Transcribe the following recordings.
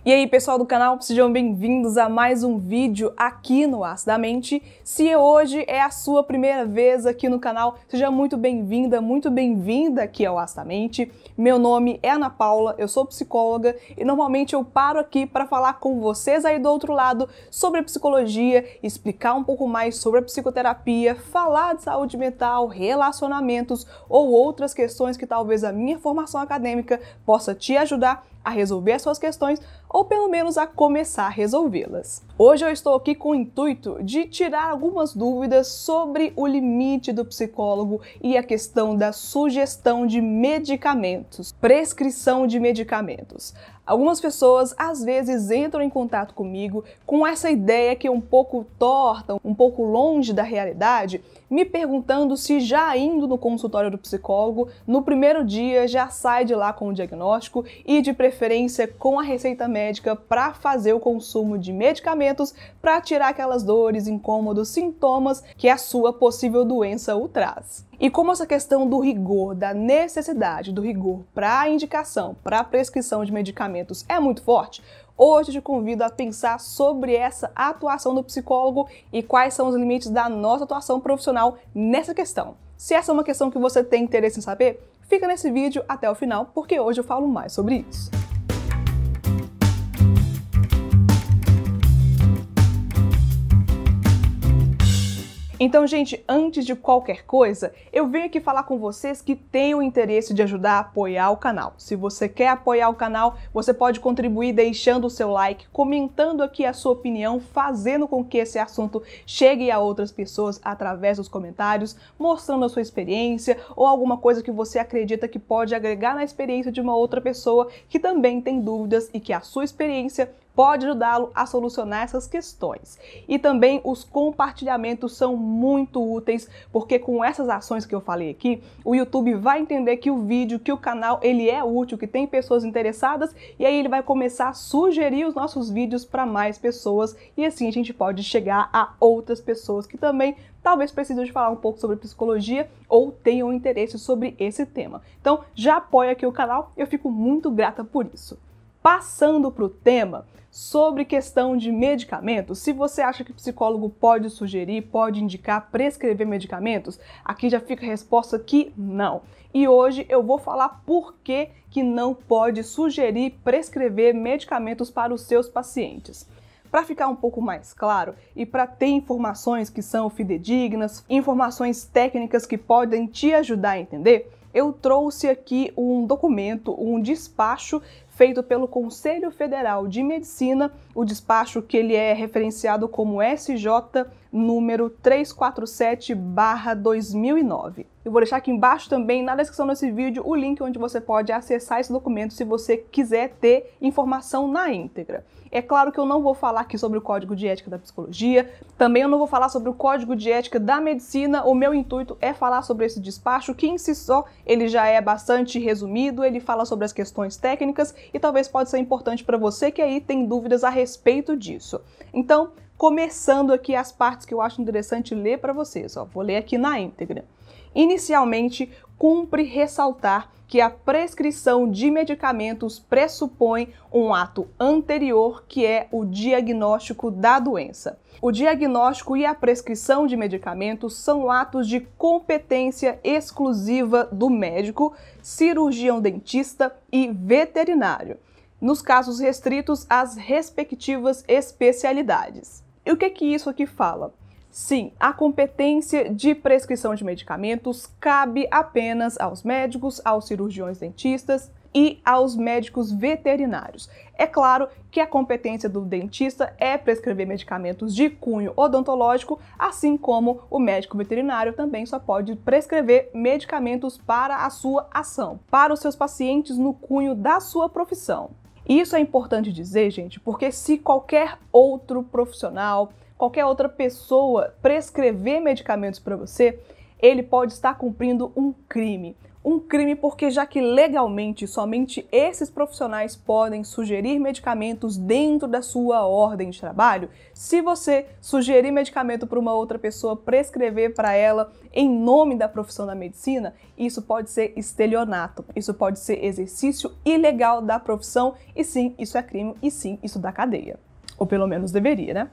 E aí, pessoal do canal, sejam bem-vindos a mais um vídeo aqui no Acidamente. Se hoje é a sua primeira vez aqui no canal, seja muito bem-vinda, muito bem-vinda aqui ao Acidamente. Meu nome é Ana Paula, eu sou psicóloga e normalmente eu paro aqui para falar com vocês aí do outro lado sobre a psicologia, explicar um pouco mais sobre a psicoterapia, falar de saúde mental, relacionamentos ou outras questões que talvez a minha formação acadêmica possa te ajudar a resolver as suas questões ou pelo menos a começar a resolvê-las. Hoje eu estou aqui com o intuito de tirar algumas dúvidas sobre o limite do psicólogo e a questão da sugestão de medicamentos, prescrição de medicamentos. Algumas pessoas às vezes entram em contato comigo com essa ideia que é um pouco torta, um pouco longe da realidade, me perguntando se já indo no consultório do psicólogo, no primeiro dia já sai de lá com o diagnóstico e de preferência com a receita médica para fazer o consumo de medicamentos para tirar aquelas dores, incômodos, sintomas que a sua possível doença o traz. E como essa questão do rigor, da necessidade do rigor para a indicação, para a prescrição de medicamentos é muito forte, hoje eu te convido a pensar sobre essa atuação do psicólogo e quais são os limites da nossa atuação profissional nessa questão. Se essa é uma questão que você tem interesse em saber, fica nesse vídeo até o final, porque hoje eu falo mais sobre isso. Então, gente, antes de qualquer coisa, eu venho aqui falar com vocês que têm o interesse de ajudar a apoiar o canal. Se você quer apoiar o canal, você pode contribuir deixando o seu like, comentando aqui a sua opinião, fazendo com que esse assunto chegue a outras pessoas através dos comentários, mostrando a sua experiência ou alguma coisa que você acredita que pode agregar na experiência de uma outra pessoa que também tem dúvidas e que a sua experiência pode ajudá-lo a solucionar essas questões. E também os compartilhamentos são muito úteis, porque com essas ações que eu falei aqui, o YouTube vai entender que o vídeo, que o canal, ele é útil, que tem pessoas interessadas, e aí ele vai começar a sugerir os nossos vídeos para mais pessoas, e assim a gente pode chegar a outras pessoas que também talvez precisem de falar um pouco sobre psicologia ou tenham interesse sobre esse tema. Então já apoia aqui o canal, eu fico muito grata por isso. Passando para o tema, sobre questão de medicamentos, se você acha que o psicólogo pode sugerir, pode indicar, prescrever medicamentos, aqui já fica a resposta que não. E hoje eu vou falar por que não pode sugerir, prescrever medicamentos para os seus pacientes. Para ficar um pouco mais claro e para ter informações que são fidedignas, informações técnicas que podem te ajudar a entender, eu trouxe aqui um documento, um despacho feito pelo Conselho Federal de Medicina, o despacho que ele é referenciado como SJ número 347/2009. Eu vou deixar aqui embaixo também, na descrição desse vídeo, o link onde você pode acessar esse documento se você quiser ter informação na íntegra. É claro que eu não vou falar aqui sobre o Código de Ética da Psicologia, também eu não vou falar sobre o Código de Ética da Medicina, o meu intuito é falar sobre esse despacho, que em si só ele já é bastante resumido, ele fala sobre as questões técnicas e talvez pode ser importante para você que aí tem dúvidas a respeito disso. Então, começando aqui as partes que eu acho interessante ler para vocês, vou ler aqui na íntegra. Inicialmente, cumpre ressaltar que a prescrição de medicamentos pressupõe um ato anterior, que é o diagnóstico da doença. O diagnóstico e a prescrição de medicamentos são atos de competência exclusiva do médico, cirurgião dentista e veterinário, nos casos restritos às respectivas especialidades. E o que isso aqui fala? Sim, a competência de prescrição de medicamentos cabe apenas aos médicos, aos cirurgiões dentistas e aos médicos veterinários. É claro que a competência do dentista é prescrever medicamentos de cunho odontológico, assim como o médico veterinário também só pode prescrever medicamentos para a sua ação, para os seus pacientes no cunho da sua profissão. E isso é importante dizer, gente, porque se qualquer outro profissional, qualquer outra pessoa prescrever medicamentos para você, ele pode estar cumprindo um crime. Um crime porque, já que legalmente somente esses profissionais podem sugerir medicamentos dentro da sua ordem de trabalho, se você sugerir medicamento para uma outra pessoa, prescrever para ela em nome da profissão da medicina, isso pode ser estelionato, isso pode ser exercício ilegal da profissão, e sim, isso é crime, e sim, isso dá cadeia. Ou pelo menos deveria, né?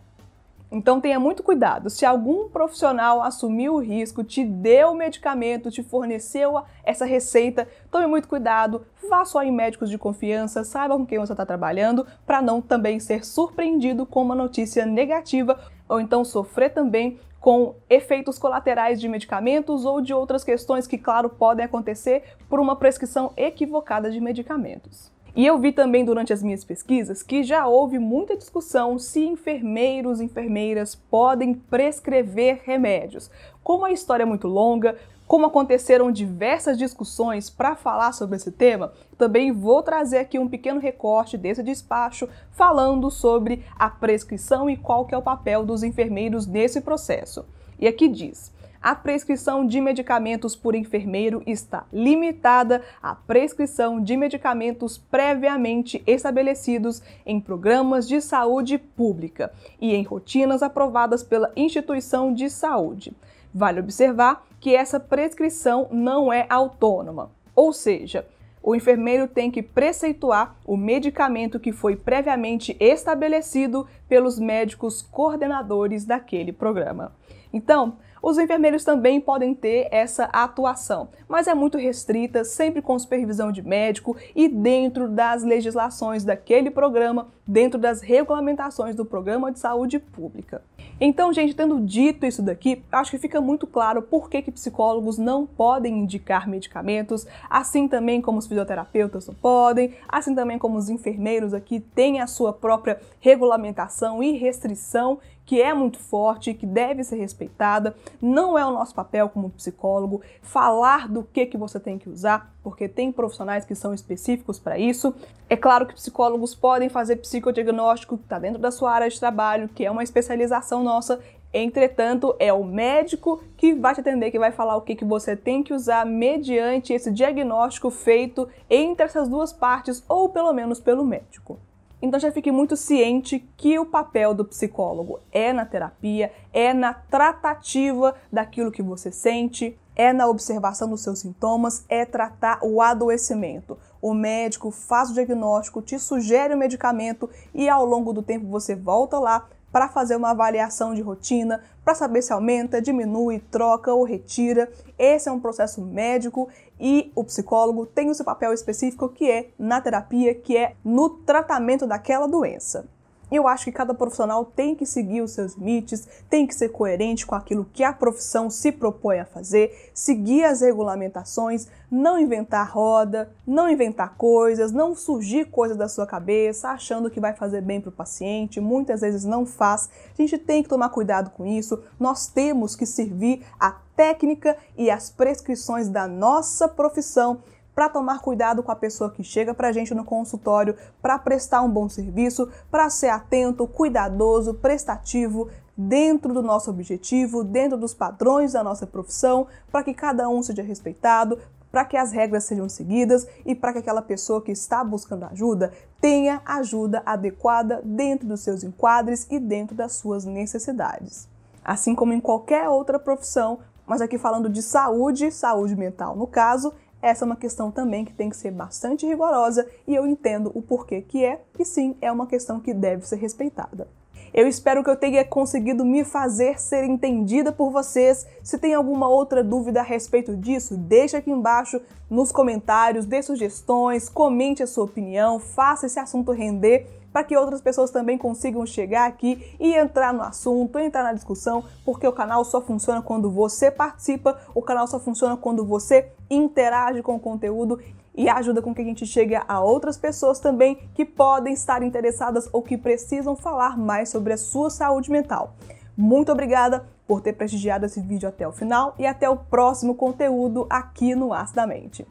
Então tenha muito cuidado. Se algum profissional assumiu o risco, te deu o medicamento, te forneceu essa receita, tome muito cuidado, vá só em médicos de confiança, saiba com quem você está trabalhando, para não também ser surpreendido com uma notícia negativa ou então sofrer também com efeitos colaterais de medicamentos ou de outras questões que, claro, podem acontecer por uma prescrição equivocada de medicamentos. E eu vi também durante as minhas pesquisas que já houve muita discussão se enfermeiros e enfermeiras podem prescrever remédios. Como a história é muito longa, como aconteceram diversas discussões para falar sobre esse tema, também vou trazer aqui um pequeno recorte desse despacho falando sobre a prescrição e qual que é o papel dos enfermeiros nesse processo. E aqui diz: a prescrição de medicamentos por enfermeiro está limitada à prescrição de medicamentos previamente estabelecidos em programas de saúde pública e em rotinas aprovadas pela instituição de saúde. Vale observar que essa prescrição não é autônoma, ou seja, o enfermeiro tem que preceituar o medicamento que foi previamente estabelecido pelos médicos coordenadores daquele programa. Então, os enfermeiros também podem ter essa atuação, mas é muito restrita, sempre com supervisão de médico e dentro das legislações daquele programa, dentro das regulamentações do programa de saúde pública. Então, gente, tendo dito isso daqui, acho que fica muito claro por que psicólogos não podem indicar medicamentos, assim também como os fisioterapeutas não podem, assim também como os enfermeiros aqui têm a sua própria regulamentação e restrição, que é muito forte, que deve ser respeitada. Não é o nosso papel como psicólogo falar do que você tem que usar, porque tem profissionais que são específicos para isso. É claro que psicólogos podem fazer psicodiagnóstico, que está dentro da sua área de trabalho, que é uma especialização nossa. Entretanto, é o médico que vai te atender, que vai falar o que você tem que usar mediante esse diagnóstico feito entre essas duas partes, ou pelo menos pelo médico. Então já fique muito ciente que o papel do psicólogo é na terapia, é na tratativa daquilo que você sente, é na observação dos seus sintomas, é tratar o adoecimento. O médico faz o diagnóstico, te sugere o medicamento e ao longo do tempo você volta lá para fazer uma avaliação de rotina, para saber se aumenta, diminui, troca ou retira. Esse é um processo médico e o psicólogo tem o seu papel específico, que é na terapia, que é no tratamento daquela doença. Eu acho que cada profissional tem que seguir os seus limites, tem que ser coerente com aquilo que a profissão se propõe a fazer, seguir as regulamentações, não inventar roda, não inventar coisas, não surgir coisas da sua cabeça achando que vai fazer bem para o paciente, muitas vezes não faz. A gente tem que tomar cuidado com isso, nós temos que servir a técnica e as prescrições da nossa profissão para tomar cuidado com a pessoa que chega para a gente no consultório, para prestar um bom serviço, para ser atento, cuidadoso, prestativo, dentro do nosso objetivo, dentro dos padrões da nossa profissão, para que cada um seja respeitado, para que as regras sejam seguidas e para que aquela pessoa que está buscando ajuda tenha ajuda adequada dentro dos seus enquadres e dentro das suas necessidades. Assim como em qualquer outra profissão, mas aqui falando de saúde, saúde mental no caso, essa é uma questão também que tem que ser bastante rigorosa e eu entendo o porquê que é, e sim, é uma questão que deve ser respeitada. Eu espero que eu tenha conseguido me fazer ser entendida por vocês. Se tem alguma outra dúvida a respeito disso, deixa aqui embaixo nos comentários, dê sugestões, comente a sua opinião, faça esse assunto render para que outras pessoas também consigam chegar aqui e entrar no assunto, entrar na discussão, porque o canal só funciona quando você participa, o canal só funciona quando você interage com o conteúdo e ajuda com que a gente chegue a outras pessoas também que podem estar interessadas ou que precisam falar mais sobre a sua saúde mental. Muito obrigada por ter prestigiado esse vídeo até o final e até o próximo conteúdo aqui no Acidamente.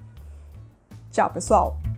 Tchau, pessoal!